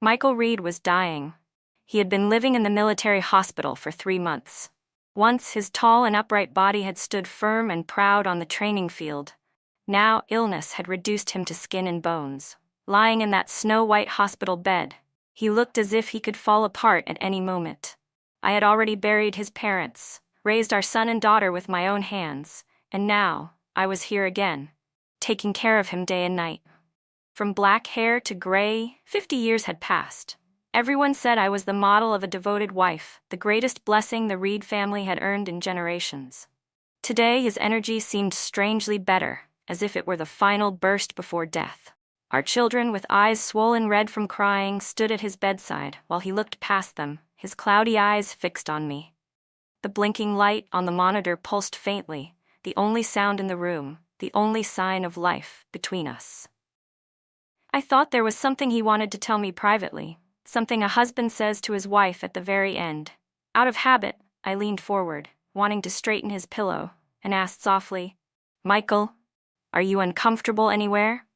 Michael Reed was dying. He had been living in the military hospital for 3 months. Once his tall and upright body had stood firm and proud on the training field. Now illness had reduced him to skin and bones. Lying in that snow-white hospital bed, he looked as if he could fall apart at any moment. I had already buried his parents, raised our son and daughter with my own hands, and now I was here again, taking care of him day and night. From black hair to gray, 50 years had passed. Everyone said I was the model of a devoted wife, the greatest blessing the Reed family had earned in generations. Today his energy seemed strangely better, as if it were the final burst before death. Our children, with eyes swollen red from crying, stood at his bedside while he looked past them, his cloudy eyes fixed on me. The blinking light on the monitor pulsed faintly, the only sound in the room, the only sign of life between us. I thought there was something he wanted to tell me privately, something a husband says to his wife at the very end. Out of habit, I leaned forward, wanting to straighten his pillow, and asked softly, "Michael, are you uncomfortable anywhere?"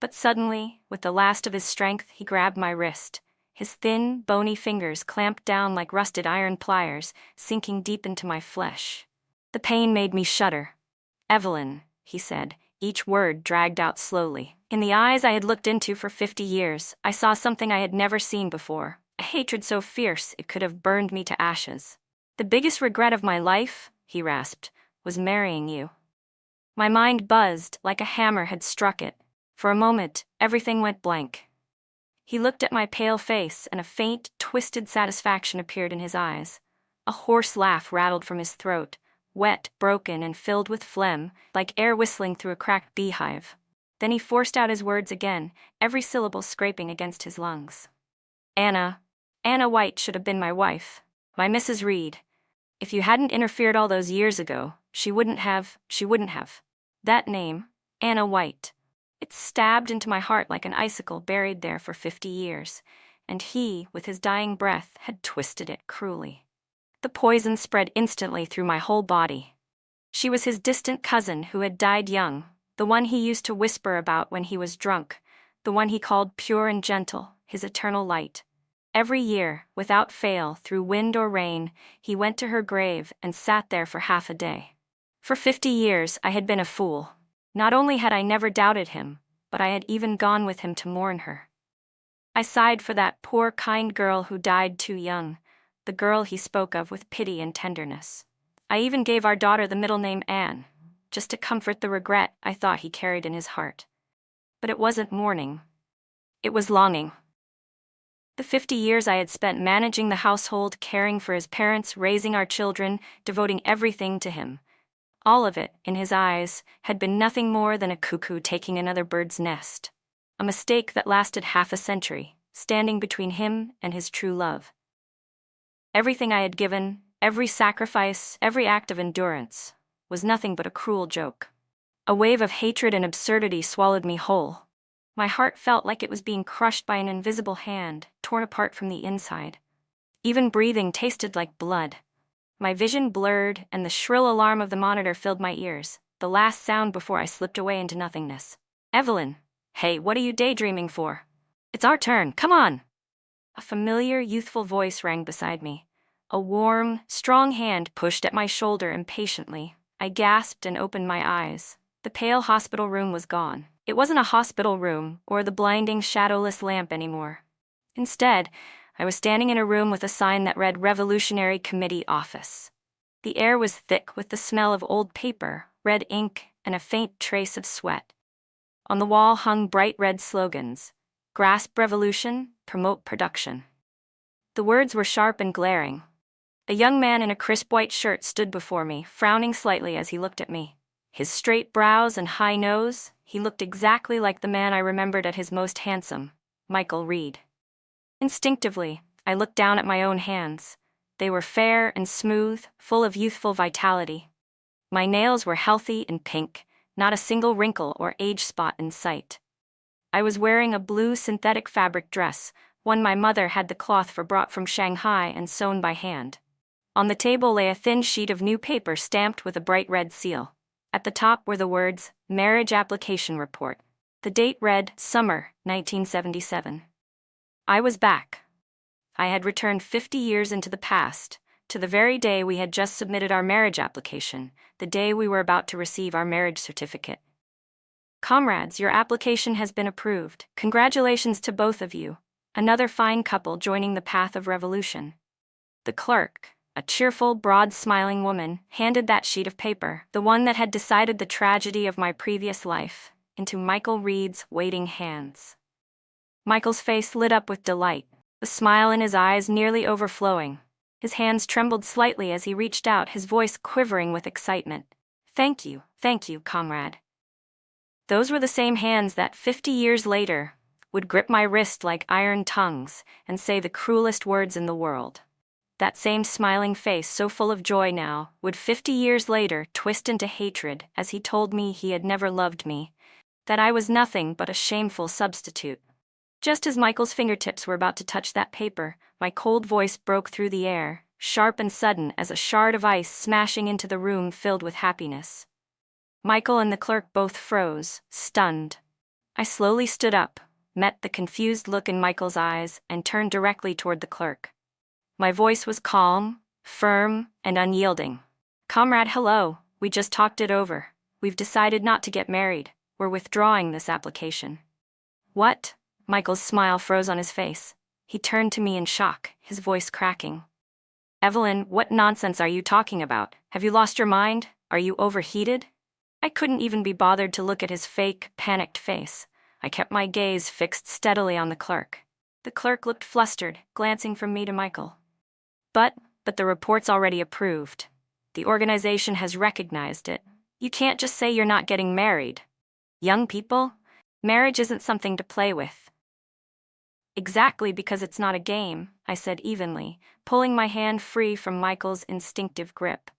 But suddenly, with the last of his strength, he grabbed my wrist. His thin, bony fingers clamped down like rusted iron pliers, sinking deep into my flesh. The pain made me shudder. "Evelyn," he said, each word dragged out slowly. In the eyes I had looked into for 50 years, I saw something I had never seen before, a hatred so fierce it could have burned me to ashes. "The biggest regret of my life," he rasped, "was marrying you." My mind buzzed like a hammer had struck it. For a moment, everything went blank. He looked at my pale face, and a faint, twisted satisfaction appeared in his eyes. A hoarse laugh rattled from his throat, wet, broken, and filled with phlegm, like air whistling through a cracked beehive. Then he forced out his words again, every syllable scraping against his lungs. Anna White should have been my wife, my Mrs. Reed. If you hadn't interfered all those years ago, she wouldn't have. That name, Anna White. It stabbed into my heart like an icicle buried there for 50 years, and he, with his dying breath, had twisted it cruelly. The poison spread instantly through my whole body. She was his distant cousin who had died young, the one he used to whisper about when he was drunk, the one he called pure and gentle, his eternal light. Every year, without fail, through wind or rain, he went to her grave and sat there for half a day. For 50 years I had been a fool. Not only had I never doubted him, but I had even gone with him to mourn her. I sighed for that poor, kind girl who died too young, the girl he spoke of with pity and tenderness. I even gave our daughter the middle name Anne, just to comfort the regret I thought he carried in his heart. But it wasn't mourning. It was longing. The 50 years I had spent managing the household, caring for his parents, raising our children, devoting everything to him. All of it, in his eyes, had been nothing more than a cuckoo taking another bird's nest. A mistake that lasted half a century, standing between him and his true love. Everything I had given, every sacrifice, every act of endurance, was nothing but a cruel joke. A wave of hatred and absurdity swallowed me whole. My heart felt like it was being crushed by an invisible hand, torn apart from the inside. Even breathing tasted like blood. My vision blurred, and the shrill alarm of the monitor filled my ears, the last sound before I slipped away into nothingness. "Evelyn, hey, what are you daydreaming for? It's our turn, come on!" A familiar, youthful voice rang beside me. A warm, strong hand pushed at my shoulder impatiently. I gasped and opened my eyes. The pale hospital room was gone. It wasn't a hospital room or the blinding, shadowless lamp anymore. Instead, I was standing in a room with a sign that read Revolutionary Committee Office. The air was thick with the smell of old paper, red ink, and a faint trace of sweat. On the wall hung bright red slogans: "Grasp Revolution, Promote Production." The words were sharp and glaring. A young man in a crisp white shirt stood before me, frowning slightly as he looked at me. His straight brows and high nose, he looked exactly like the man I remembered at his most handsome, Michael Reed. Instinctively, I looked down at my own hands. They were fair and smooth, full of youthful vitality. My nails were healthy and pink, not a single wrinkle or age spot in sight. I was wearing a blue synthetic fabric dress, one my mother had the cloth for brought from Shanghai and sewn by hand. On the table lay a thin sheet of new paper stamped with a bright red seal. At the top were the words, "Marriage Application Report." The date read, Summer, 1977. I was back. I had returned 50 years into the past, to the very day we had just submitted our marriage application, the day we were about to receive our marriage certificate. Comrades, your application has been approved. Congratulations to both of you. Another fine couple joining the path of revolution. The clerk, a cheerful, broad-smiling woman, handed that sheet of paper, the one that had decided the tragedy of my previous life, into Michael Reed's waiting hands. Michael's face lit up with delight, the smile in his eyes nearly overflowing. His hands trembled slightly as he reached out, his voice quivering with excitement. Thank you, comrade. Those were the same hands that 50 years later would grip my wrist like iron tongues and say the cruelest words in the world. That same smiling face, so full of joy now, would 50 years later twist into hatred as he told me he had never loved me, that I was nothing but a shameful substitute. Just as Michael's fingertips were about to touch that paper, my cold voice broke through the air, sharp and sudden as a shard of ice smashing into the room filled with happiness. Michael and the clerk both froze, stunned. I slowly stood up, met the confused look in Michael's eyes, and turned directly toward the clerk. My voice was calm, firm, and unyielding. Comrade, hello, we just talked it over. We've decided not to get married. We're withdrawing this application. What? Michael's smile froze on his face. He turned to me in shock, his voice cracking. Evelyn, what nonsense are you talking about? Have you lost your mind? Are you overheated? I couldn't even be bothered to look at his fake, panicked face. I kept my gaze fixed steadily on the clerk. The clerk looked flustered, glancing from me to Michael. But the report's already approved. The organization has recognized it. You can't just say you're not getting married. Young people, marriage isn't something to play with. Exactly, because it's not a game, I said evenly, pulling my hand free from Michael's instinctive grip.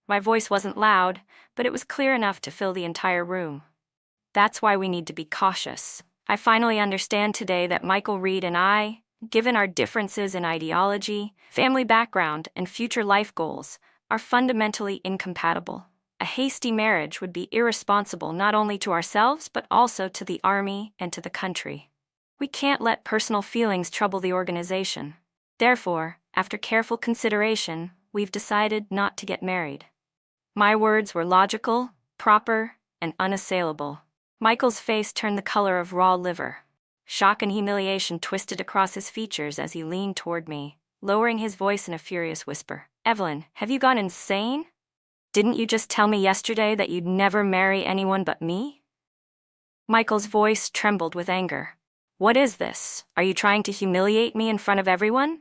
My voice wasn't loud, but it was clear enough to fill the entire room. That's why we need to be cautious. I finally understand today that Michael Reed and I, given our differences in ideology, family background, and future life goals, are fundamentally incompatible. A hasty marriage would be irresponsible not only to ourselves but also to the army and to the country. We can't let personal feelings trouble the organization. Therefore, after careful consideration, we've decided not to get married. My words were logical, proper, and unassailable. Michael's face turned the color of raw liver. Shock and humiliation twisted across his features as he leaned toward me, lowering his voice in a furious whisper. Evelyn, have you gone insane? Didn't you just tell me yesterday that you'd never marry anyone but me? Michael's voice trembled with anger. What is this? Are you trying to humiliate me in front of everyone?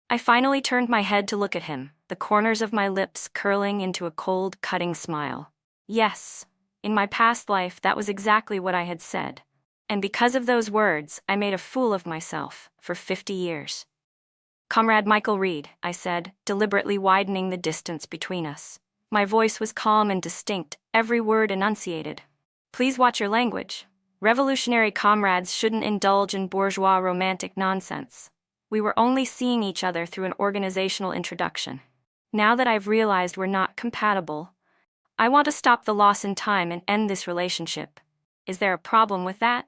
I finally turned my head to look at him, the corners of my lips curling into a cold, cutting smile. Yes, in my past life that was exactly what I had said. And because of those words, I made a fool of myself for 50 years. Comrade Michael Reed, I said, deliberately widening the distance between us. My voice was calm and distinct, every word enunciated. Please watch your language. Revolutionary comrades shouldn't indulge in bourgeois romantic nonsense. We were only seeing each other through an organizational introduction. Now that I've realized we're not compatible, I want to stop the loss in time and end this relationship. Is there a problem with that?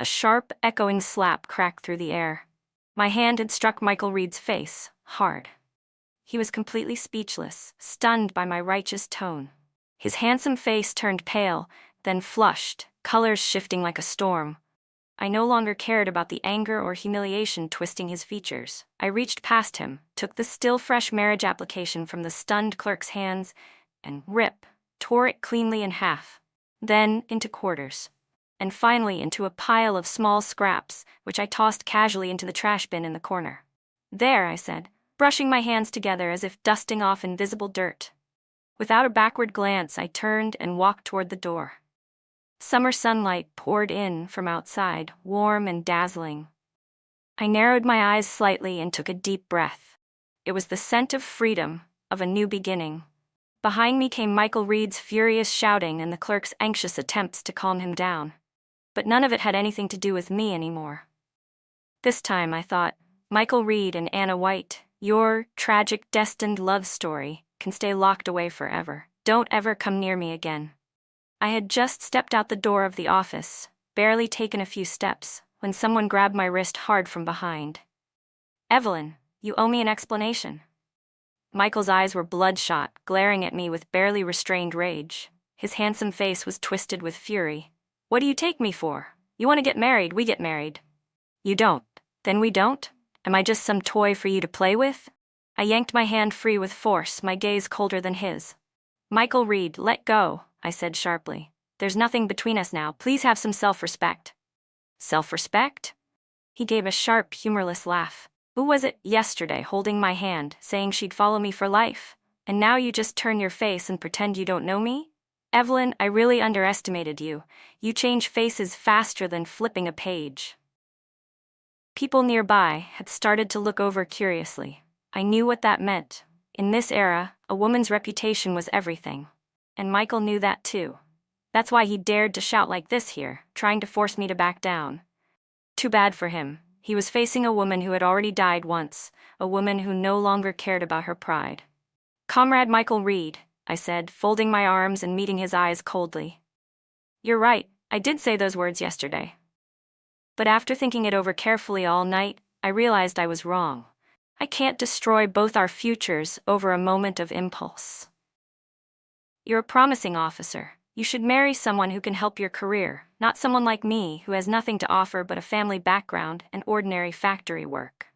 A sharp, echoing slap cracked through the air. My hand had struck Michael Reed's face, hard. He was completely speechless, stunned by my righteous tone. His handsome face turned pale, then flushed, colors shifting like a storm. I no longer cared about the anger or humiliation twisting his features. I reached past him, took the still fresh marriage application from the stunned clerk's hands, and tore it cleanly in half. Then into quarters. And finally into a pile of small scraps, which I tossed casually into the trash bin in the corner. There, I said, brushing my hands together as if dusting off invisible dirt. Without a backward glance, I turned and walked toward the door. Summer sunlight poured in from outside, warm and dazzling. I narrowed my eyes slightly and took a deep breath. It was the scent of freedom, of a new beginning. Behind me came Michael Reed's furious shouting and the clerk's anxious attempts to calm him down. But none of it had anything to do with me anymore. This time, I thought, Michael Reed and Anna White, your tragic, destined love story can stay locked away forever. Don't ever come near me again. I had just stepped out the door of the office, barely taken a few steps, when someone grabbed my wrist hard from behind. "Evelyn, you owe me an explanation." Michael's eyes were bloodshot, glaring at me with barely restrained rage. His handsome face was twisted with fury. "What do you take me for? You want to get married, we get married. You don't, then we don't? Am I just some toy for you to play with?" I yanked my hand free with force, my gaze colder than his. "Michael Reed, let go," I said sharply. "There's nothing between us now. Please have some self-respect." "Self-respect?" He gave a sharp, humorless laugh. "Who was it yesterday holding my hand, saying she'd follow me for life? And now you just turn your face and pretend you don't know me? Evelyn, I really underestimated you. You change faces faster than flipping a page." People nearby had started to look over curiously. I knew what that meant. In this era, a woman's reputation was everything. And Michael knew that too. That's why he dared to shout like this here, trying to force me to back down. Too bad for him. He was facing a woman who had already died once, a woman who no longer cared about her pride. "Comrade Michael Reed," I said, folding my arms and meeting his eyes coldly. "You're right, I did say those words yesterday. But after thinking it over carefully all night, I realized I was wrong. I can't destroy both our futures over a moment of impulse. You're a promising officer. You should marry someone who can help your career, not someone like me who has nothing to offer but a family background and ordinary factory work.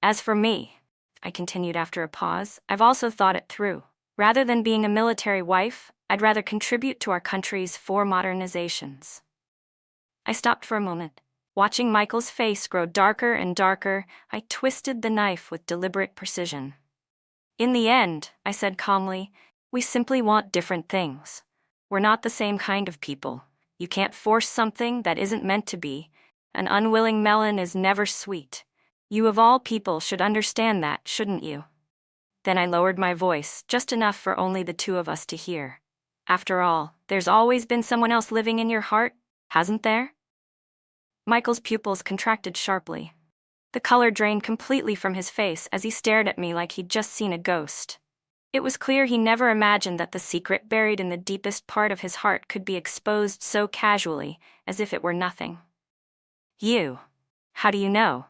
As for me," I continued after a pause, "I've also thought it through. Rather than being a military wife, I'd rather contribute to our country's 4 modernizations." I stopped for a moment. Watching Michael's face grow darker and darker, I twisted the knife with deliberate precision. "In the end," I said calmly, "we simply want different things. We're not the same kind of people. You can't force something that isn't meant to be. An unwilling melon is never sweet. You of all people should understand that, shouldn't you?" Then I lowered my voice, just enough for only the two of us to hear. "After all, there's always been someone else living in your heart, hasn't there?" Michael's pupils contracted sharply. The color drained completely from his face as he stared at me like he'd just seen a ghost. It was clear he never imagined that the secret buried in the deepest part of his heart could be exposed so casually, as if it were nothing. "You? How do you know?"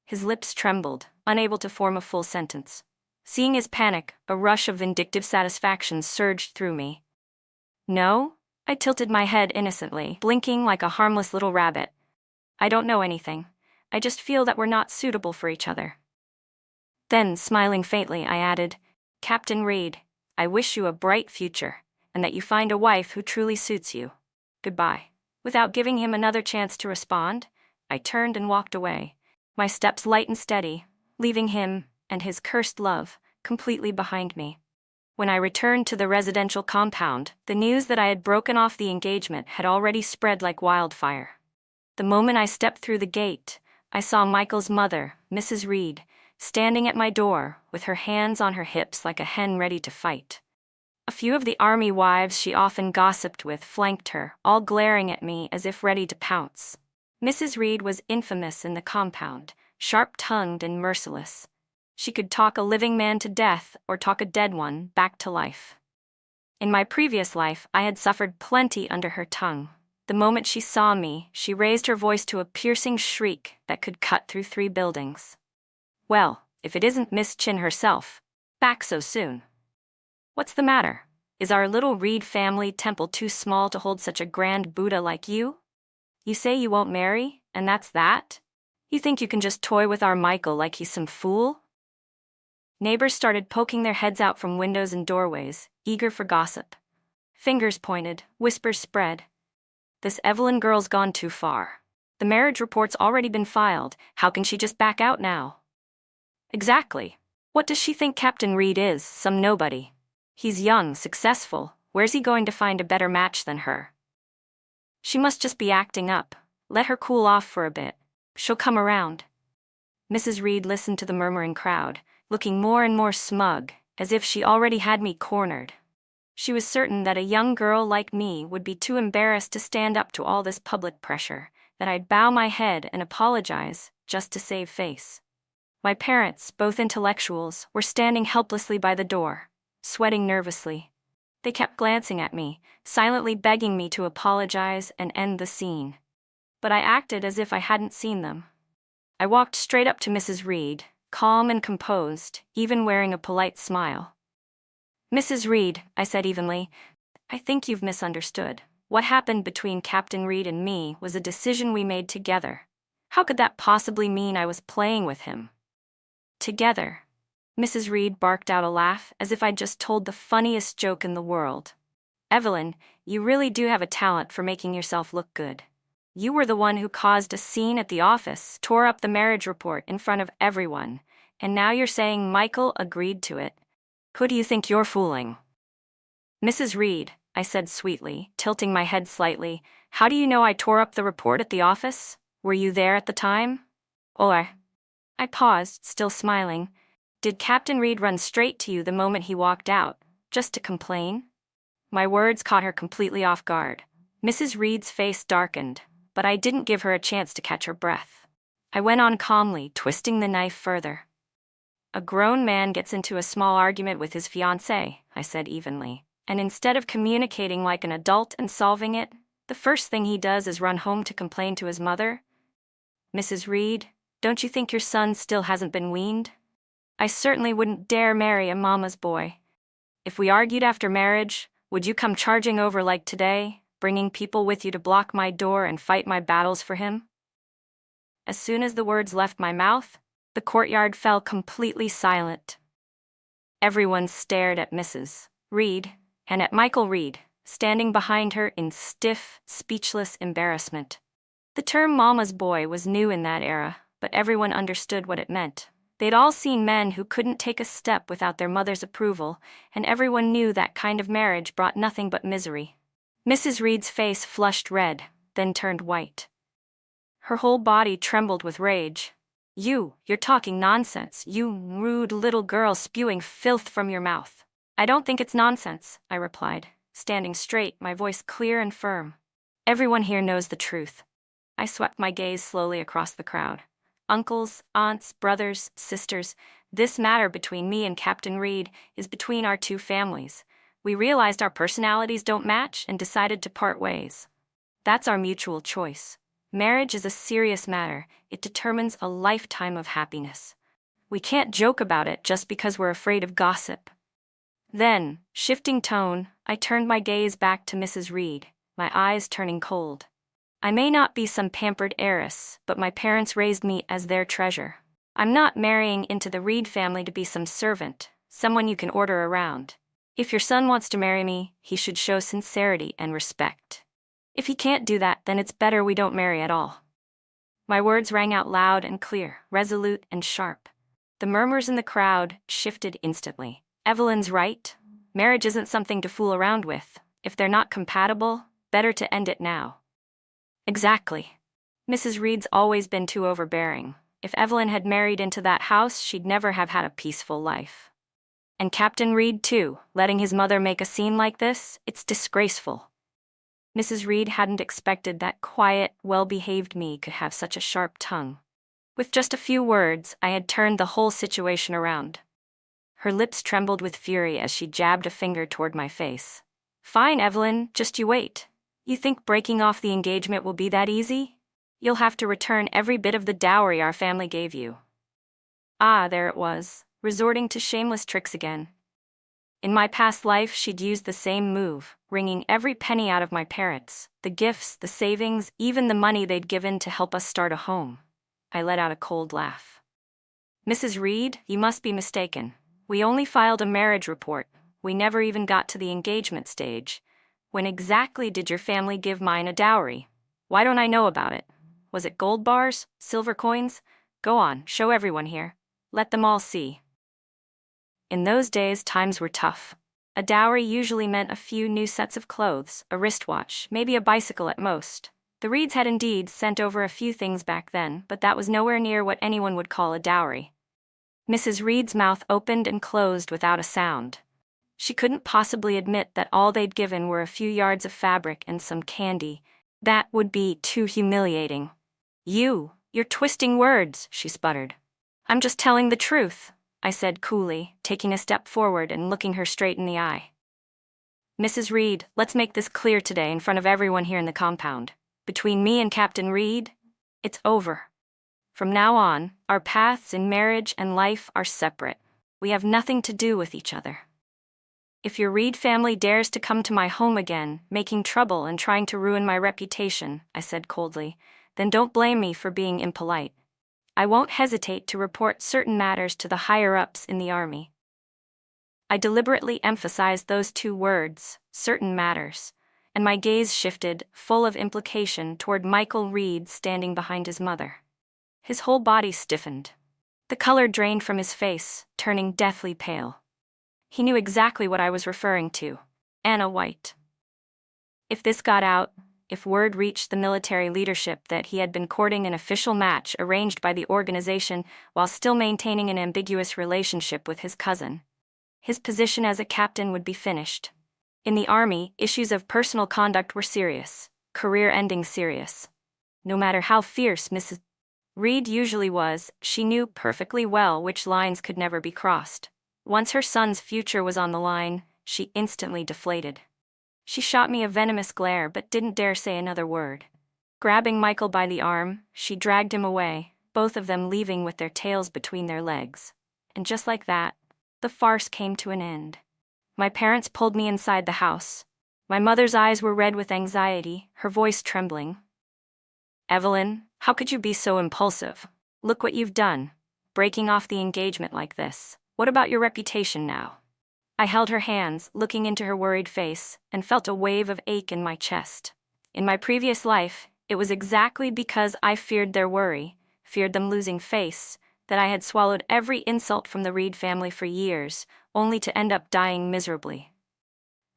His lips trembled, unable to form a full sentence. Seeing his panic, a rush of vindictive satisfaction surged through me. "No?" I tilted my head innocently, blinking like a harmless little rabbit. "I don't know anything. I just feel that we're not suitable for each other." Then, smiling faintly, I added, "Captain Reed, I wish you a bright future, and that you find a wife who truly suits you. Goodbye." Without giving him another chance to respond, I turned and walked away, my steps light and steady, leaving him, and his cursed love, completely behind me. When I returned to the residential compound, the news that I had broken off the engagement had already spread like wildfire. The moment I stepped through the gate, I saw Michael's mother, Mrs. Reed, standing at my door, with her hands on her hips like a hen ready to fight. A few of the army wives she often gossiped with flanked her, all glaring at me as if ready to pounce. Mrs. Reed was infamous in the compound, sharp-tongued and merciless. She could talk a living man to death or talk a dead one back to life. In my previous life, I had suffered plenty under her tongue. The moment she saw me, she raised her voice to a piercing shriek that could cut through 3 buildings. "Well, if it isn't Miss Chin herself, back so soon. What's the matter? Is our little Reed family temple too small to hold such a grand Buddha like you? You say you won't marry, and that's that? You think you can just toy with our Michael like he's some fool?" Neighbors started poking their heads out from windows and doorways, eager for gossip. Fingers pointed, whispers spread. "This Evelyn girl's gone too far. The marriage report's already been filed. How can she just back out now?" "Exactly. What does she think Captain Reed is, some nobody? He's young, successful. Where's he going to find a better match than her? She must just be acting up. Let her cool off for a bit. She'll come around." Mrs. Reed listened to the murmuring crowd, looking more and more smug, as if she already had me cornered. She was certain that a young girl like me would be too embarrassed to stand up to all this public pressure, that I'd bow my head and apologize, just to save face. My parents, both intellectuals, were standing helplessly by the door, sweating nervously. They kept glancing at me, silently begging me to apologize and end the scene. but I acted as if I hadn't seen them. I walked straight up to Mrs. Reed, calm and composed, even wearing a polite smile. "Mrs. Reed," I said evenly, "I think you've misunderstood. What happened between Captain Reed and me was a decision we made together. How could that possibly mean I was playing with him?" "Together?" Mrs. Reed barked out a laugh, as if I'd just told the funniest joke in the world. "Evelyn, you really do have a talent for making yourself look good. You were the one who caused a scene at the office, tore up the marriage report in front of everyone, and now you're saying Michael agreed to it. Who do you think you're fooling?" "Mrs. Reed," I said sweetly, tilting my head slightly, "how do you know I tore up the report at the office? Were you there at the time? Or—" I paused, still smiling. "Did Captain Reed run straight to you the moment he walked out, just to complain?" My words caught her completely off guard. Mrs. Reed's face darkened, but I didn't give her a chance to catch her breath. I went on calmly, twisting the knife further. "A grown man gets into a small argument with his fiancée," I said evenly, "and instead of communicating like an adult and solving it, the first thing he does is run home to complain to his mother. Mrs. Reed, don't you think your son still hasn't been weaned? I certainly wouldn't dare marry a mama's boy. If we argued after marriage, would you come charging over like today, bringing people with you to block my door and fight my battles for him?" As soon as the words left my mouth, the courtyard fell completely silent. Everyone stared at Mrs. Reed and at Michael Reed, standing behind her in stiff, speechless embarrassment. The term mama's boy was new in that era, but everyone understood what it meant. They'd all seen men who couldn't take a step without their mother's approval, and everyone knew that kind of marriage brought nothing but misery. Mrs. Reed's face flushed red, then turned white. Her whole body trembled with rage. You're talking nonsense, you rude little girl spewing filth from your mouth." "I don't think it's nonsense," I replied, standing straight, my voice clear and firm. "Everyone here knows the truth." I swept my gaze slowly across the crowd. Uncles, aunts, brothers, sisters, this matter between me and Captain Reed is between our two families. We realized our personalities don't match and decided to part ways. That's our mutual choice. Marriage is a serious matter. It determines a lifetime of happiness. We can't joke about it just because we're afraid of gossip. Then, shifting tone, I turned my gaze back to Mrs. Reed, my eyes turning cold. "I may not be some pampered heiress, but my parents raised me as their treasure. I'm not marrying into the Reed family to be some servant, someone you can order around. If your son wants to marry me, he should show sincerity and respect. If he can't do that, then it's better we don't marry at all." My words rang out loud and clear, resolute and sharp. The murmurs in the crowd shifted instantly. Evelyn's right. Marriage isn't something to fool around with. If they're not compatible, better to end it now. Exactly. Mrs. Reed's always been too overbearing. If Evelyn had married into that house, she'd never have had a peaceful life. And Captain Reed, too, letting his mother make a scene like this, it's disgraceful. Mrs. Reed hadn't expected that quiet, well-behaved me could have such a sharp tongue. With just a few words, I had turned the whole situation around. Her lips trembled with fury as she jabbed a finger toward my face. "Fine, Evelyn, just you wait. You think breaking off the engagement will be that easy? You'll have to return every bit of the dowry our family gave you." Ah, there it was, resorting to shameless tricks again. In my past life, she'd used the same move, wringing every penny out of my parents, the gifts, the savings, even the money they'd given to help us start a home. I let out a cold laugh. "Mrs. Reed, you must be mistaken. We only filed a marriage report. We never even got to the engagement stage. When exactly did your family give mine a dowry? Why don't I know about it? Was it gold bars? Silver coins? Go on, show everyone here. Let them all see." In those days, times were tough. A dowry usually meant a few new sets of clothes, a wristwatch, maybe a bicycle at most. The Reeds had indeed sent over a few things back then, but that was nowhere near what anyone would call a dowry. Mrs. Reed's mouth opened and closed without a sound. She couldn't possibly admit that all they'd given were a few yards of fabric and some candy. That would be too humiliating. You're twisting words," she sputtered. "I'm just telling the truth," I said coolly, taking a step forward and looking her straight in the eye. "Mrs. Reed, let's make this clear today in front of everyone here in the compound. Between me and Captain Reed, it's over. From now on, our paths in marriage and life are separate. We have nothing to do with each other. If your Reed family dares to come to my home again, making trouble and trying to ruin my reputation, I said coldly, then don't blame me for being impolite. I won't hesitate to report certain matters to the higher-ups in the Army. I deliberately emphasized those two words, certain matters, and my gaze shifted, full of implication, toward Michael Reed standing behind his mother. His whole body stiffened. The color drained from his face, turning deathly pale. He knew exactly what I was referring to. Anna White. If this got out, if word reached the military leadership that he had been courting an official match arranged by the organization while still maintaining an ambiguous relationship with his cousin, his position as a captain would be finished. In the Army, issues of personal conduct were serious, career-ending serious. No matter how fierce Mrs. Reed usually was, she knew perfectly well which lines could never be crossed. Once her son's future was on the line, she instantly deflated. She shot me a venomous glare but didn't dare say another word. Grabbing Michael by the arm, she dragged him away, both of them leaving with their tails between their legs. And just like that, the farce came to an end. My parents pulled me inside the house. My mother's eyes were red with anxiety, her voice trembling. "Evelyn, how could you be so impulsive? Look what you've done, breaking off the engagement like this. What about your reputation now?" I held her hands, looking into her worried face, and felt a wave of ache in my chest. In my previous life, it was exactly because I feared their worry, feared them losing face, that I had swallowed every insult from the Reed family for years, only to end up dying miserably.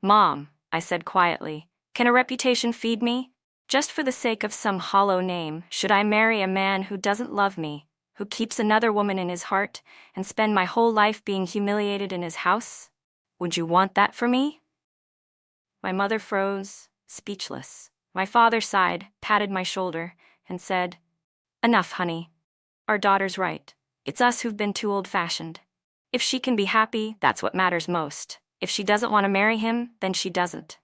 "Mom," I said quietly, "can a reputation feed me? Just for the sake of some hollow name, should I marry a man who doesn't love me, who keeps another woman in his heart, and spend my whole life being humiliated in his house? Would you want that for me?" My mother froze, speechless. My father sighed, patted my shoulder, and said, "Enough, honey. Our daughter's right. It's us who've been too old-fashioned. If she can be happy, that's what matters most. If she doesn't want to marry him, then she doesn't.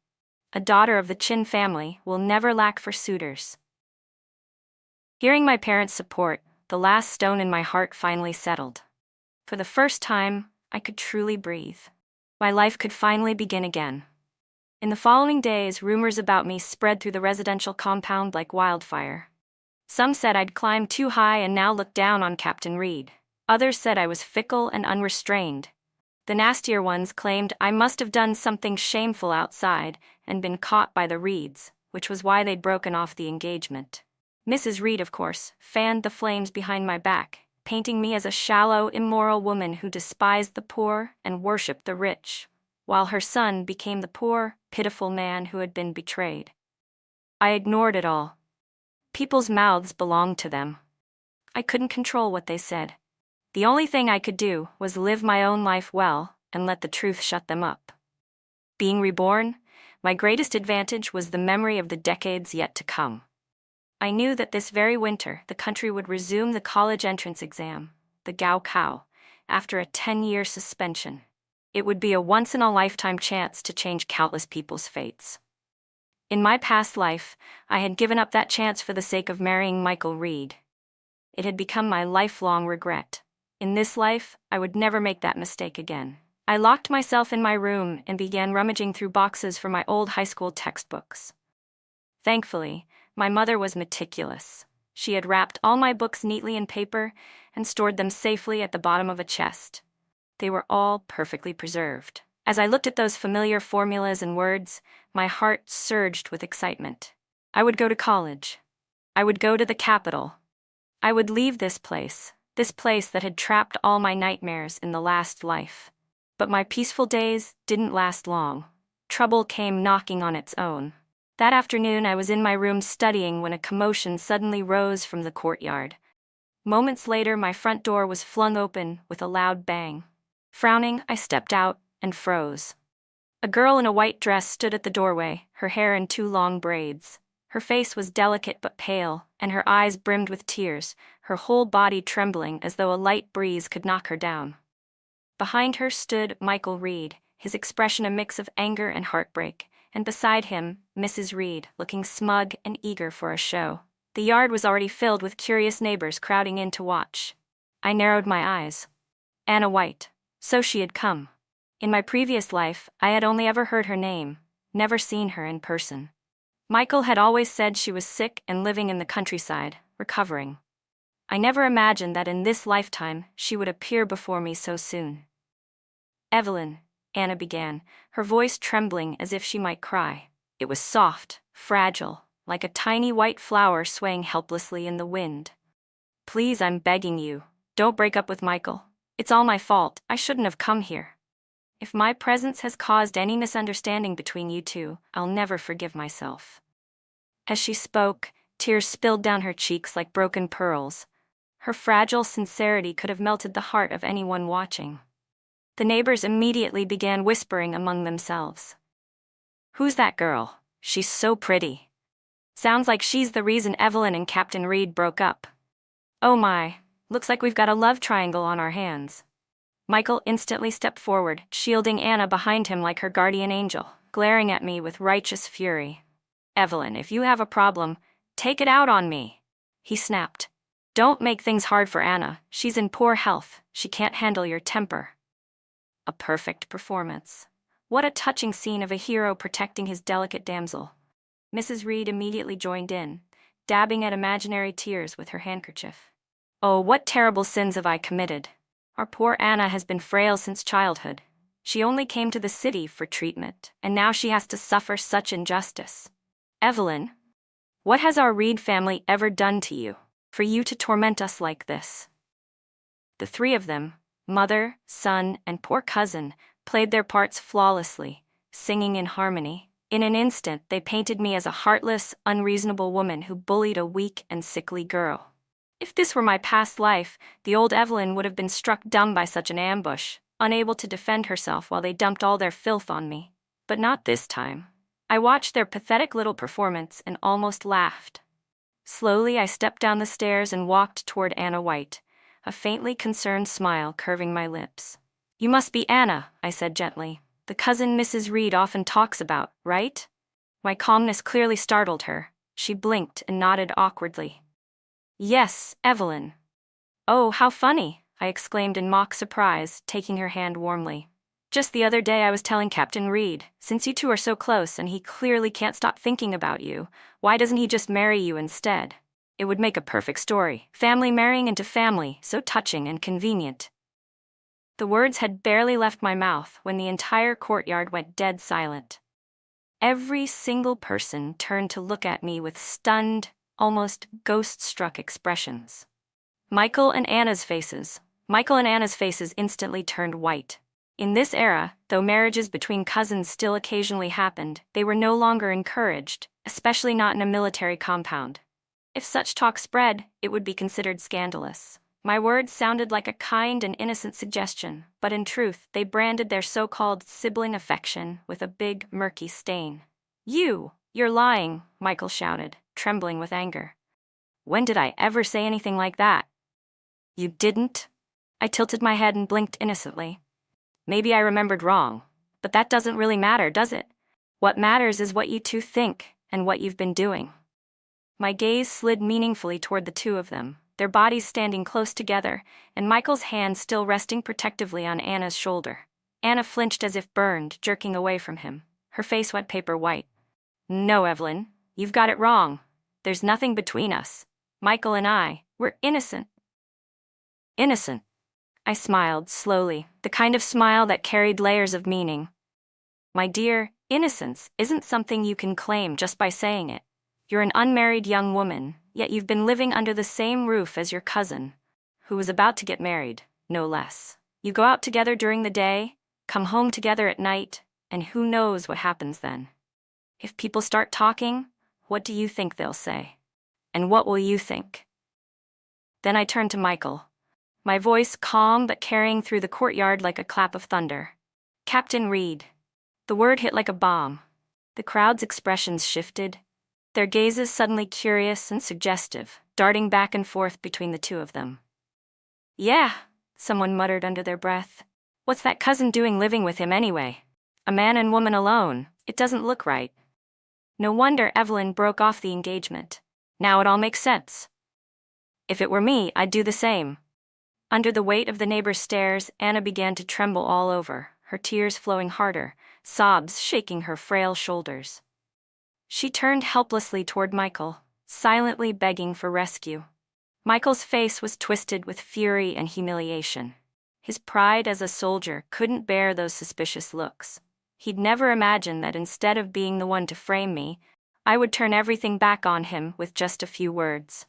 A daughter of the Chin family will never lack for suitors." Hearing my parents' support, the last stone in my heart finally settled. For the first time, I could truly breathe. My life could finally begin again. In the following days, rumors about me spread through the residential compound like wildfire. Some said I'd climbed too high and now looked down on Captain Reed. Others said I was fickle and unrestrained. The nastier ones claimed I must have done something shameful outside and been caught by the Reeds, which was why they'd broken off the engagement. Mrs. Reed, of course, fanned the flames behind my back, painting me as a shallow, immoral woman who despised the poor and worshipped the rich, while her son became the poor, pitiful man who had been betrayed. I ignored it all. People's mouths belonged to them. I couldn't control what they said. The only thing I could do was live my own life well and let the truth shut them up. Being reborn, my greatest advantage was the memory of the decades yet to come. I knew that this very winter the country would resume the college entrance exam, the Gaokao, after a 10-year suspension. It would be a once-in-a-lifetime chance to change countless people's fates. In my past life, I had given up that chance for the sake of marrying Michael Reed. It had become my lifelong regret. In this life, I would never make that mistake again. I locked myself in my room and began rummaging through boxes for my old high school textbooks. Thankfully, my mother was meticulous. She had wrapped all my books neatly in paper and stored them safely at the bottom of a chest. They were all perfectly preserved. As I looked at those familiar formulas and words, my heart surged with excitement. I would go to college. I would go to the capital. I would leave this place that had trapped all my nightmares in the last life. But my peaceful days didn't last long. Trouble came knocking on its own. That afternoon I was in my room studying when a commotion suddenly rose from the courtyard. Moments later my front door was flung open with a loud bang. Frowning, I stepped out and froze. A girl in a white dress stood at the doorway, her hair in 2 long braids. Her face was delicate but pale, and her eyes brimmed with tears, her whole body trembling as though a light breeze could knock her down. Behind her stood Michael Reed, his expression a mix of anger and heartbreak, and beside him, Mrs. Reed, looking smug and eager for a show. The yard was already filled with curious neighbors crowding in to watch. I narrowed my eyes. Anna White. So she had come. In my previous life, I had only ever heard her name, never seen her in person. Michael had always said she was sick and living in the countryside, recovering. I never imagined that in this lifetime she would appear before me so soon. Evelyn, Anna began, her voice trembling as if she might cry. It was soft, fragile, like a tiny white flower swaying helplessly in the wind. Please, I'm begging you, don't break up with Michael. It's all my fault. I shouldn't have come here. If my presence has caused any misunderstanding between you two, I'll never forgive myself. As she spoke, tears spilled down her cheeks like broken pearls. Her fragile sincerity could have melted the heart of anyone watching. The neighbors immediately began whispering among themselves. Who's that girl? She's so pretty. Sounds like she's the reason Evelyn and Captain Reed broke up. Oh my, looks like we've got a love triangle on our hands. Michael instantly stepped forward, shielding Anna behind him like her guardian angel, glaring at me with righteous fury. Evelyn, if you have a problem, take it out on me, he snapped. Don't make things hard for Anna. She's in poor health. She can't handle your temper. A perfect performance. What a touching scene of a hero protecting his delicate damsel. Mrs. Reed immediately joined in, dabbing at imaginary tears with her handkerchief. Oh, what terrible sins have I committed? Our poor Anna has been frail since childhood. She only came to the city for treatment, and now she has to suffer such injustice. Evelyn, what has our Reed family ever done to you, for you to torment us like this? The three of them, mother, son, and poor cousin, played their parts flawlessly, singing in harmony. In an instant, they painted me as a heartless, unreasonable woman who bullied a weak and sickly girl. If this were my past life, the old Evelyn would have been struck dumb by such an ambush, unable to defend herself while they dumped all their filth on me. But not this time. I watched their pathetic little performance and almost laughed. Slowly, I stepped down the stairs and walked toward Anna White, a faintly concerned smile curving my lips. You must be Anna, I said gently. The cousin Mrs. Reed often talks about, right? My calmness clearly startled her. She blinked and nodded awkwardly. Yes, Evelyn. Oh, how funny, I exclaimed in mock surprise, taking her hand warmly. Just the other day I was telling Captain Reed, since you two are so close and he clearly can't stop thinking about you, why doesn't he just marry you instead? It would make a perfect story. Family marrying into family, so touching and convenient. The words had barely left my mouth when the entire courtyard went dead silent. Every single person turned to look at me with stunned, almost ghost-struck expressions. Michael and Anna's faces instantly turned white. In this era, though marriages between cousins still occasionally happened, they were no longer encouraged, especially not in a military compound. If such talk spread, it would be considered scandalous. My words sounded like a kind and innocent suggestion, but in truth, they branded their so-called sibling affection with a big, murky stain. You're lying, Michael shouted, trembling with anger. When did I ever say anything like that? You didn't? I tilted my head and blinked innocently. Maybe I remembered wrong, but that doesn't really matter, does it? What matters is what you two think and what you've been doing. My gaze slid meaningfully toward the two of them, their bodies standing close together, and Michael's hand still resting protectively on Anna's shoulder. Anna flinched as if burned, jerking away from him, her face wet paper white. No, Evelyn, you've got it wrong. There's nothing between us. Michael and I, we're innocent. Innocent? I smiled, slowly, the kind of smile that carried layers of meaning. My dear, innocence isn't something you can claim just by saying it. You're an unmarried young woman, yet you've been living under the same roof as your cousin, who was about to get married, no less. You go out together during the day, come home together at night, and who knows what happens then. If people start talking, what do you think they'll say? And what will you think? Then I turned to Michael, my voice calm but carrying through the courtyard like a clap of thunder. Captain Reed. The word hit like a bomb. The crowd's expressions shifted, their gazes suddenly curious and suggestive, darting back and forth between the two of them. Yeah, someone muttered under their breath. What's that cousin doing living with him anyway? A man and woman alone, It doesn't look right. No wonder Evelyn broke off the engagement. Now it all makes sense. If it were me, I'd do the same. Under the weight of the neighbor's stares, Anna began to tremble all over, her tears flowing harder, sobs shaking her frail shoulders. She turned helplessly toward Michael, silently begging for rescue. Michael's face was twisted with fury and humiliation. His pride as a soldier couldn't bear those suspicious looks. He'd never imagined that instead of being the one to frame me, I would turn everything back on him with just a few words.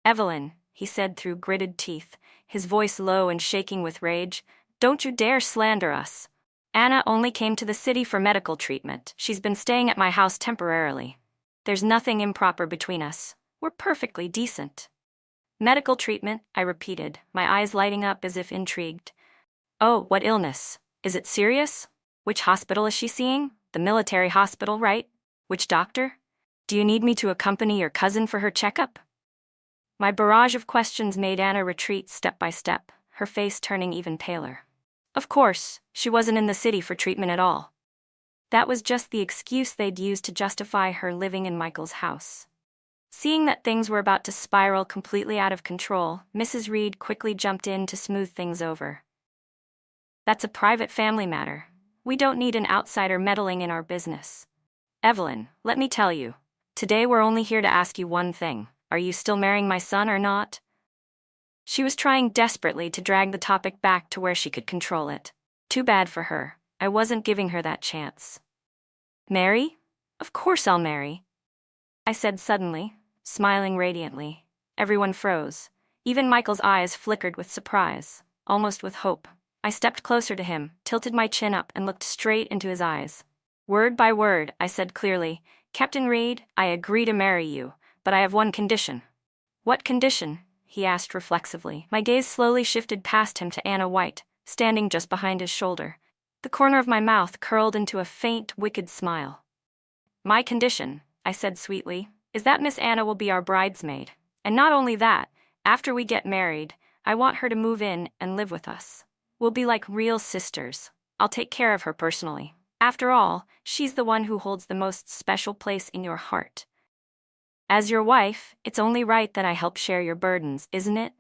"Evelyn," he said through gritted teeth, his voice low and shaking with rage, "don't you dare slander us. Anna only came to the city for medical treatment. She's been staying at my house temporarily. There's nothing improper between us. We're perfectly decent." "Medical treatment," I repeated, my eyes lighting up as if intrigued. "Oh, what illness? Is it serious? Which hospital is she seeing? The military hospital, right? Which doctor? Do you need me to accompany your cousin for her checkup?" My barrage of questions made Anna retreat step by step, her face turning even paler. Of course, she wasn't in the city for treatment at all. That was just the excuse they'd used to justify her living in Michael's house. Seeing that things were about to spiral completely out of control, Mrs. Reed quickly jumped in to smooth things over. "That's a private family matter. We don't need an outsider meddling in our business. Evelyn, let me tell you, today we're only here to ask you one thing. Are you still marrying my son or not?" She was trying desperately to drag the topic back to where she could control it. Too bad for her. I wasn't giving her that chance. "Marry? Of course I'll marry," I said suddenly, smiling radiantly. Everyone froze. Even Michael's eyes flickered with surprise, almost with hope. I stepped closer to him, tilted my chin up, and looked straight into his eyes. Word by word, I said clearly, "Captain Reed, I agree to marry you, but I have one condition." "What condition?" he asked reflexively. My gaze slowly shifted past him to Anna White, standing just behind his shoulder. The corner of my mouth curled into a faint, wicked smile. "My condition," I said sweetly, "is that Miss Anna will be our bridesmaid. And not only that, after we get married, I want her to move in and live with us. We'll be like real sisters. I'll take care of her personally. After all, she's the one who holds the most special place in your heart. As your wife, it's only right that I help share your burdens, isn't it?"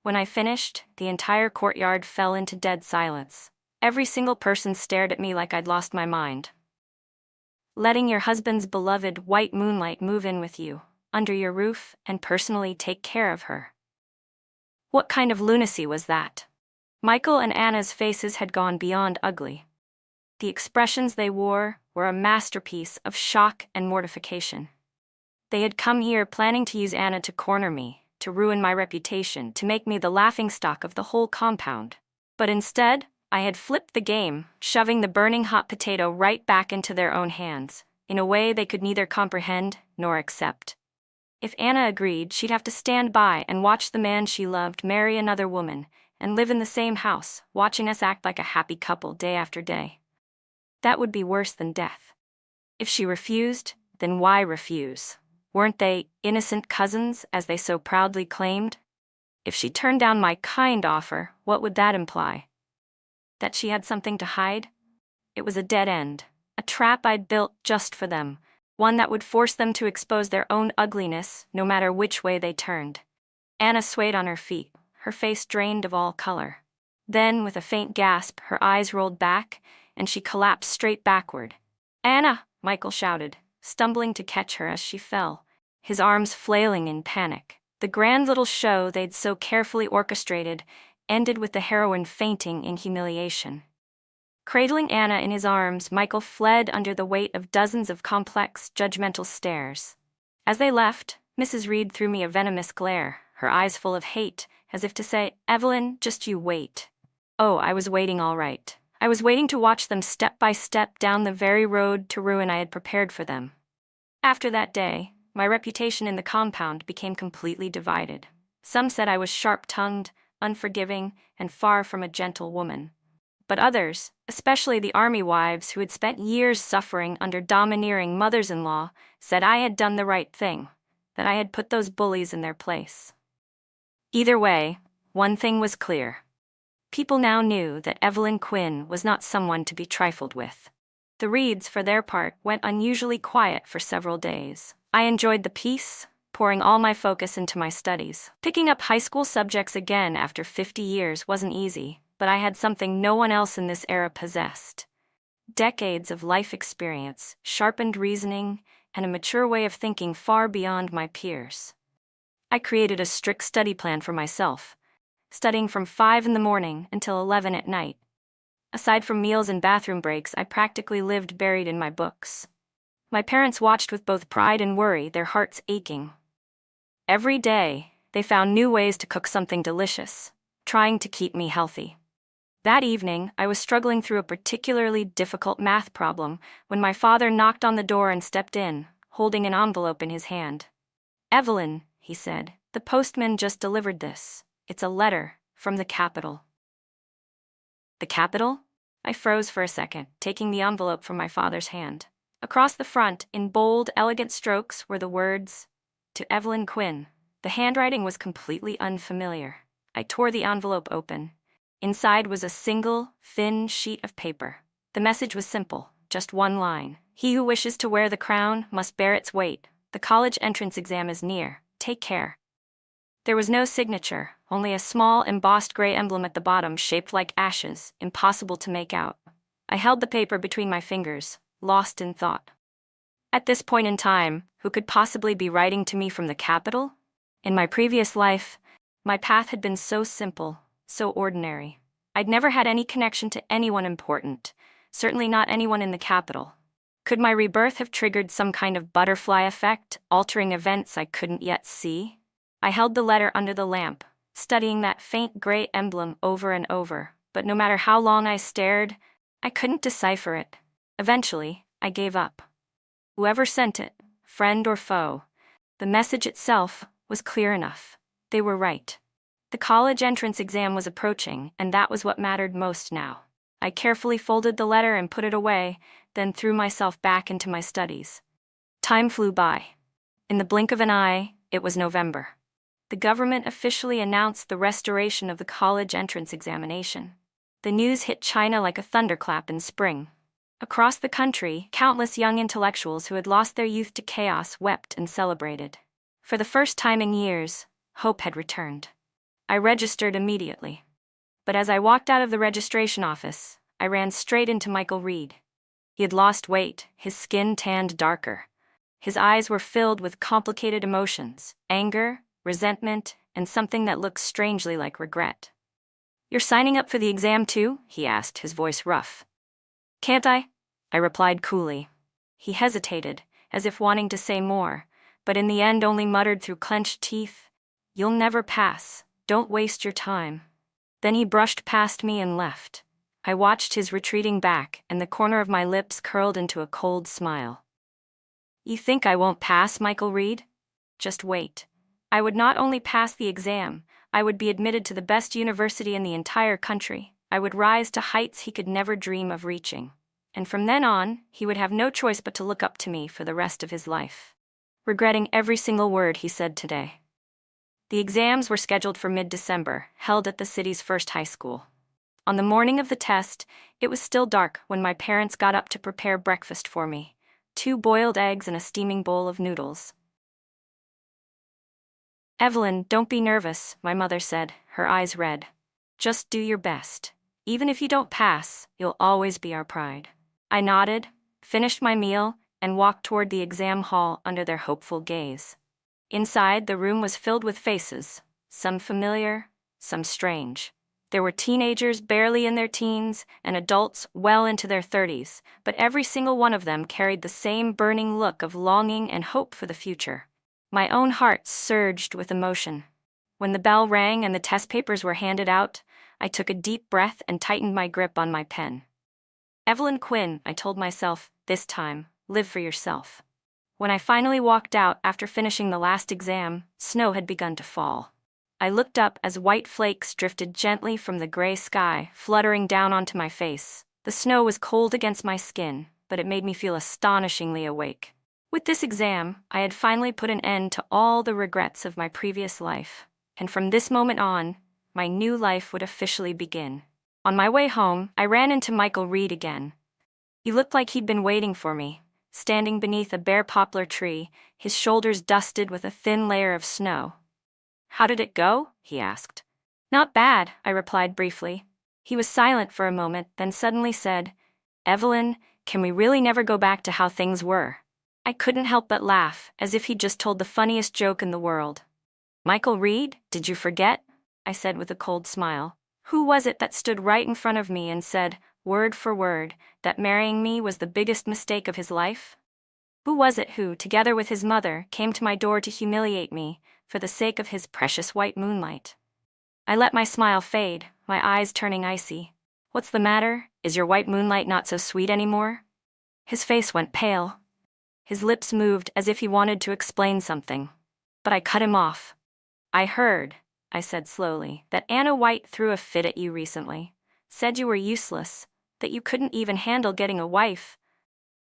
When I finished, the entire courtyard fell into dead silence. Every single person stared at me like I'd lost my mind. "Letting your husband's beloved white moonlight move in with you, under your roof, and personally take care of her. What kind of lunacy was that?" Michael and Anna's faces had gone beyond ugly. The expressions they wore were a masterpiece of shock and mortification. They had come here planning to use Anna to corner me, to ruin my reputation, to make me the laughingstock of the whole compound. But instead, I had flipped the game, shoving the burning hot potato right back into their own hands, in a way they could neither comprehend nor accept. If Anna agreed, she'd have to stand by and watch the man she loved marry another woman, and live in the same house, watching us act like a happy couple day after day. That would be worse than death. If she refused, then why refuse? Weren't they innocent cousins, as they so proudly claimed? If she turned down my kind offer, what would that imply? That she had something to hide? It was a dead end, a trap I'd built just for them, one that would force them to expose their own ugliness, no matter which way they turned. Anna swayed on her feet, her face drained of all color. Then, with a faint gasp, her eyes rolled back, and she collapsed straight backward. "Anna!" Michael shouted, stumbling to catch her as she fell, his arms flailing in panic. The grand little show they'd so carefully orchestrated ended with the heroine fainting in humiliation. Cradling Anna in his arms, Michael fled under the weight of dozens of complex, judgmental stares. As they left, Mrs. Reed threw me a venomous glare, her eyes full of hate, as if to say, "Evelyn, just you wait." Oh, I was waiting all right. I was waiting to watch them step by step down the very road to ruin I had prepared for them. After that day, my reputation in the compound became completely divided. Some said I was sharp-tongued, unforgiving, and far from a gentle woman. But others, especially the army wives who had spent years suffering under domineering mothers-in-law, said I had done the right thing, that I had put those bullies in their place. Either way, one thing was clear. People now knew that Evelyn Quinn was not someone to be trifled with. The Reeds, for their part, went unusually quiet for several days. I enjoyed the peace, pouring all my focus into my studies. Picking up high school subjects again after 50 years wasn't easy, but I had something no one else in this era possessed. Decades of life experience, sharpened reasoning, and a mature way of thinking far beyond my peers. I created a strict study plan for myself, studying from 5 in the morning until 11 at night. Aside from meals and bathroom breaks, I practically lived buried in my books. My parents watched with both pride and worry, their hearts aching. Every day, they found new ways to cook something delicious, trying to keep me healthy. That evening, I was struggling through a particularly difficult math problem when my father knocked on the door and stepped in, holding an envelope in his hand. "Evelyn," he said, "the postman just delivered this. It's a letter from the capital." The capital? I froze for a second, taking the envelope from my father's hand. Across the front, in bold, elegant strokes, were the words, "To Evelyn Quinn." The handwriting was completely unfamiliar. I tore the envelope open. Inside was a single, thin sheet of paper. The message was simple, just one line. "He who wishes to wear the crown must bear its weight. The college entrance exam is near. Take care." There was no signature, only a small, embossed gray emblem at the bottom shaped like ashes, impossible to make out. I held the paper between my fingers, lost in thought. At this point in time, who could possibly be writing to me from the capital? In my previous life, my path had been so simple, so ordinary. I'd never had any connection to anyone important, certainly not anyone in the capital. Could my rebirth have triggered some kind of butterfly effect, altering events I couldn't yet see? I held the letter under the lamp, studying that faint gray emblem over and over, but no matter how long I stared, I couldn't decipher it. Eventually, I gave up. Whoever sent it, friend or foe, the message itself was clear enough. They were right. The college entrance exam was approaching, and that was what mattered most now. I carefully folded the letter and put it away, then threw myself back into my studies. Time flew by. In the blink of an eye, it was November. The government officially announced the restoration of the college entrance examination. The news hit China like a thunderclap in spring. Across the country, countless young intellectuals who had lost their youth to chaos wept and celebrated. For the first time in years, hope had returned. I registered immediately. But as I walked out of the registration office, I ran straight into Michael Reed. He had lost weight, his skin tanned darker. His eyes were filled with complicated emotions, anger, resentment, and something that looked strangely like regret. "You're signing up for the exam too?" he asked, his voice rough. "Can't I?" I replied coolly. He hesitated, as if wanting to say more, but in the end only muttered through clenched teeth, "You'll never pass. Don't waste your time." Then he brushed past me and left. I watched his retreating back, and the corner of my lips curled into a cold smile. "You think I won't pass, Michael Reed? Just wait. I would not only pass the exam, I would be admitted to the best university in the entire country. I would rise to heights he could never dream of reaching. And from then on, he would have no choice but to look up to me for the rest of his life." Regretting every single word he said today. The exams were scheduled for mid-December, held at the city's first high school. On the morning of the test, it was still dark when my parents got up to prepare breakfast for me: 2 boiled eggs and a steaming bowl of noodles. "Evelyn, don't be nervous," my mother said, her eyes red. "Just do your best. Even if you don't pass, you'll always be our pride." I nodded, finished my meal, and walked toward the exam hall under their hopeful gaze. Inside, the room was filled with faces, some familiar, some strange. There were teenagers barely in their teens and adults well into their 30s, but every single one of them carried the same burning look of longing and hope for the future. My own heart surged with emotion. When the bell rang and the test papers were handed out, I took a deep breath and tightened my grip on my pen. "Evelyn Quinn," I told myself, "this time, live for yourself." When I finally walked out after finishing the last exam, snow had begun to fall. I looked up as white flakes drifted gently from the gray sky, fluttering down onto my face. The snow was cold against my skin, but it made me feel astonishingly awake. With this exam, I had finally put an end to all the regrets of my previous life, and from this moment on, my new life would officially begin. On my way home, I ran into Michael Reed again. He looked like he'd been waiting for me, standing beneath a bare poplar tree, his shoulders dusted with a thin layer of snow. "How did it go?" he asked. "Not bad," I replied briefly. He was silent for a moment, then suddenly said, "Evelyn, can we really never go back to how things were?" I couldn't help but laugh, as if he'd just told the funniest joke in the world. "Michael Reed, did you forget?" I said with a cold smile. Who was it that stood right in front of me and said, word for word, that marrying me was the biggest mistake of his life? Who was it who, together with his mother, came to my door to humiliate me, for the sake of his precious white moonlight? I let my smile fade, my eyes turning icy. "What's the matter? Is your white moonlight not so sweet anymore?" His face went pale. His lips moved as if he wanted to explain something. But I cut him off. "I heard," I said slowly, "that Anna White threw a fit at you recently. Said you were useless, that you couldn't even handle getting a wife.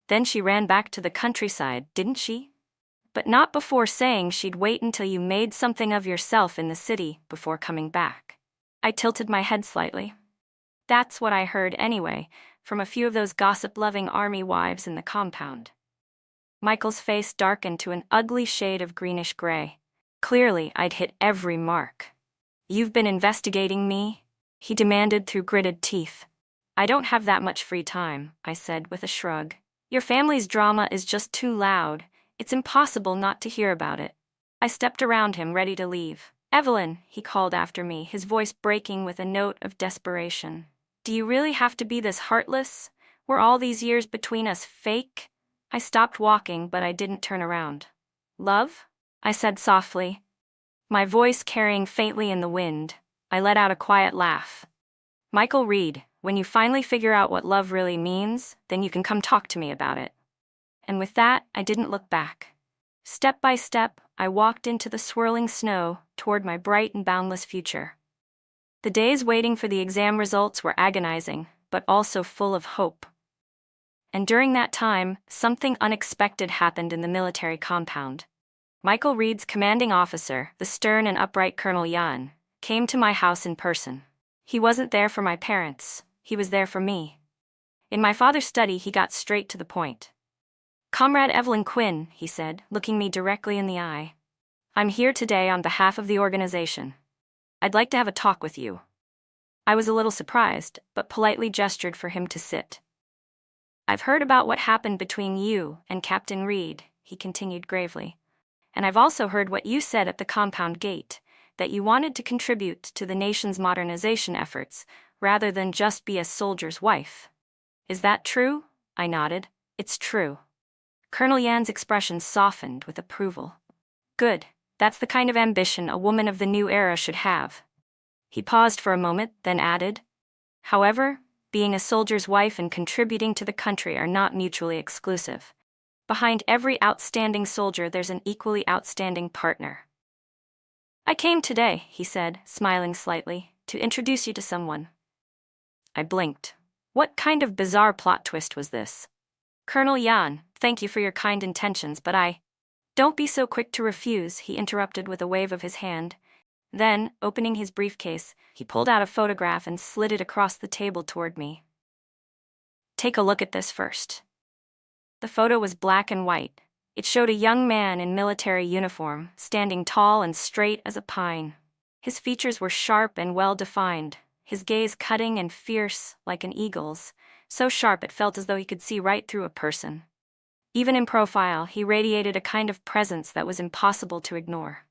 Then she ran back to the countryside, didn't she? But not before saying she'd wait until you made something of yourself in the city before coming back." I tilted my head slightly. "That's what I heard anyway, from a few of those gossip-loving army wives in the compound." Michael's face darkened to an ugly shade of greenish gray. Clearly, I'd hit every mark. "You've been investigating me?" he demanded through gritted teeth. "I don't have that much free time," I said with a shrug. "Your family's drama is just too loud. It's impossible not to hear about it." I stepped around him, ready to leave. "Evelyn," he called after me, his voice breaking with a note of desperation. "Do you really have to be this heartless? Were all these years between us fake?" I stopped walking, but I didn't turn around. "Love?" I said softly, my voice carrying faintly in the wind. I let out a quiet laugh. "Michael Reed, when you finally figure out what love really means, then you can come talk to me about it." And with that, I didn't look back. Step by step, I walked into the swirling snow toward my bright and boundless future. The days waiting for the exam results were agonizing, but also full of hope. And during that time, something unexpected happened in the military compound. Michael Reed's commanding officer, the stern and upright Colonel Yan, came to my house in person. He wasn't there for my parents, he was there for me. In my father's study, he got straight to the point. "Comrade Evelyn Quinn," he said, looking me directly in the eye. "I'm here today on behalf of the organization. I'd like to have a talk with you." I was a little surprised, but politely gestured for him to sit. "I've heard about what happened between you and Captain Reed," he continued gravely. "And I've also heard what you said at the compound gate, that you wanted to contribute to the nation's modernization efforts, rather than just be a soldier's wife. Is that true?" I nodded. "It's true." Colonel Yan's expression softened with approval. "Good. That's the kind of ambition a woman of the new era should have." He paused for a moment, then added, "However, being a soldier's wife and contributing to the country are not mutually exclusive. Behind every outstanding soldier there's an equally outstanding partner." "I came today," he said, smiling slightly, "to introduce you to someone." I blinked. What kind of bizarre plot twist was this? "Colonel Yan, thank you for your kind intentions, but I—" "Don't be so quick to refuse," he interrupted with a wave of his hand. Then, opening his briefcase, he pulled out a photograph and slid it across the table toward me. "Take a look at this first." The photo was black and white. It showed a young man in military uniform, standing tall and straight as a pine. His features were sharp and well-defined, his gaze cutting and fierce like an eagle's, so sharp it felt as though he could see right through a person. Even in profile, he radiated a kind of presence that was impossible to ignore.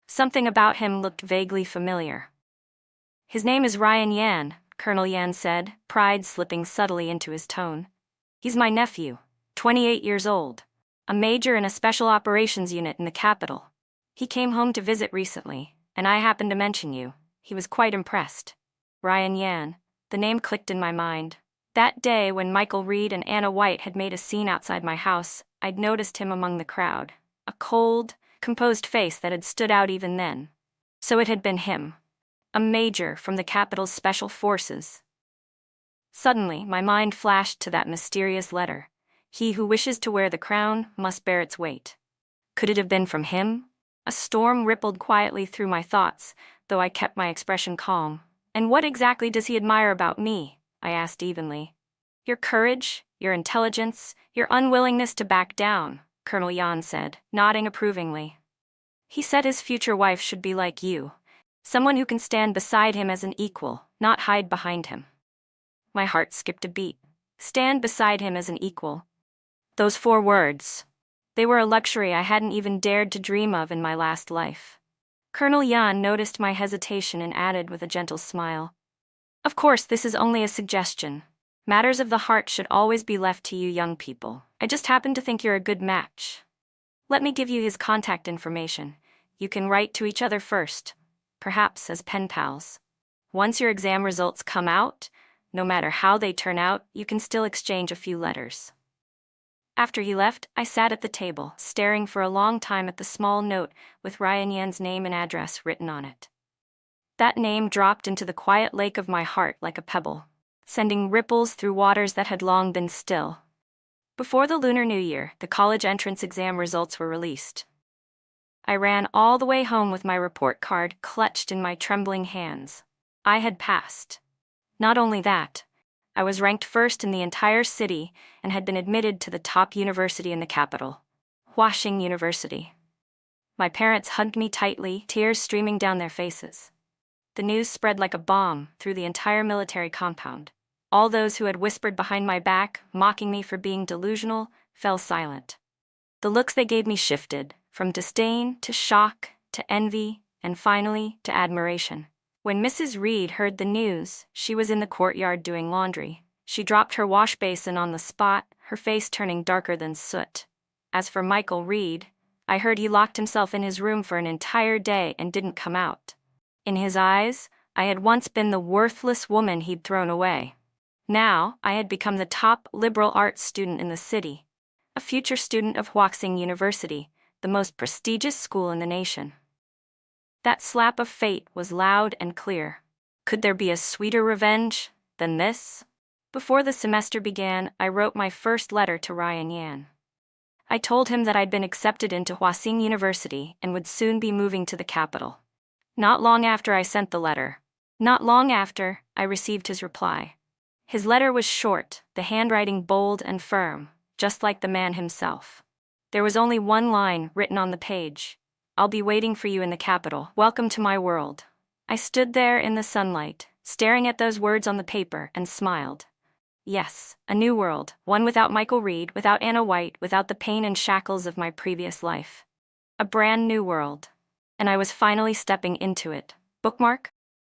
Something about him looked vaguely familiar. "His name is Ryan Yan," Colonel Yan said, pride slipping subtly into his tone. "He's my nephew, 28 years old, a major in a special operations unit in the capital. He came home to visit recently, and I happened to mention you. He was quite impressed." Ryan Yan. The name clicked in my mind. That day when Michael Reed and Anna White had made a scene outside my house, I'd noticed him among the crowd. A cold, composed face that had stood out even then. So it had been him. A major from the capital's special forces. Suddenly, my mind flashed to that mysterious letter. "He who wishes to wear the crown must bear its weight." Could it have been from him? A storm rippled quietly through my thoughts, though I kept my expression calm. "And what exactly does he admire about me?" I asked evenly. "Your courage, your intelligence, your unwillingness to back down," Colonel Yan said, nodding approvingly. He said his future wife should be like you, someone who can stand beside him as an equal, not hide behind him. My heart skipped a beat. Stand beside him as an equal. Those 4 words. They were a luxury I hadn't even dared to dream of in my last life. Colonel Yan noticed my hesitation and added with a gentle smile, "Of course, this is only a suggestion. Matters of the heart should always be left to you young people. I just happen to think you're a good match. Let me give you his contact information. You can write to each other first, perhaps as pen pals. Once your exam results come out, no matter how they turn out, you can still exchange a few letters." After he left, I sat at the table, staring for a long time at the small note with Ryan Yan's name and address written on it. That name dropped into the quiet lake of my heart like a pebble, sending ripples through waters that had long been still. Before the Lunar New Year, the college entrance exam results were released. I ran all the way home with my report card clutched in my trembling hands. I had passed. Not only that, I was ranked first in the entire city and had been admitted to the top university in the capital, Huaxing University. My parents hugged me tightly, tears streaming down their faces. The news spread like a bomb through the entire military compound. All those who had whispered behind my back, mocking me for being delusional, fell silent. The looks they gave me shifted, from disdain to shock to envy, and finally to admiration. When Mrs. Reed heard the news, she was in the courtyard doing laundry. She dropped her wash basin on the spot, her face turning darker than soot. As for Michael Reed, I heard he locked himself in his room for an entire day and didn't come out. In his eyes, I had once been the worthless woman he'd thrown away. Now, I had become the top liberal arts student in the city, a future student of Huaxing University, the most prestigious school in the nation. That slap of fate was loud and clear. Could there be a sweeter revenge than this? Before the semester began, I wrote my first letter to Ryan Yan. I told him that I'd been accepted into Huaxing University and would soon be moving to the capital. Not long after I sent the letter, I received his reply. His letter was short, the handwriting bold and firm, just like the man himself. There was only one line written on the page: "I'll be waiting for you in the capital. Welcome to my world." I stood there in the sunlight, staring at those words on the paper, and smiled. Yes, a new world, one without Michael Reed, without Anna White, without the pain and shackles of my previous life. A brand new world. And I was finally stepping into it. Bookmark?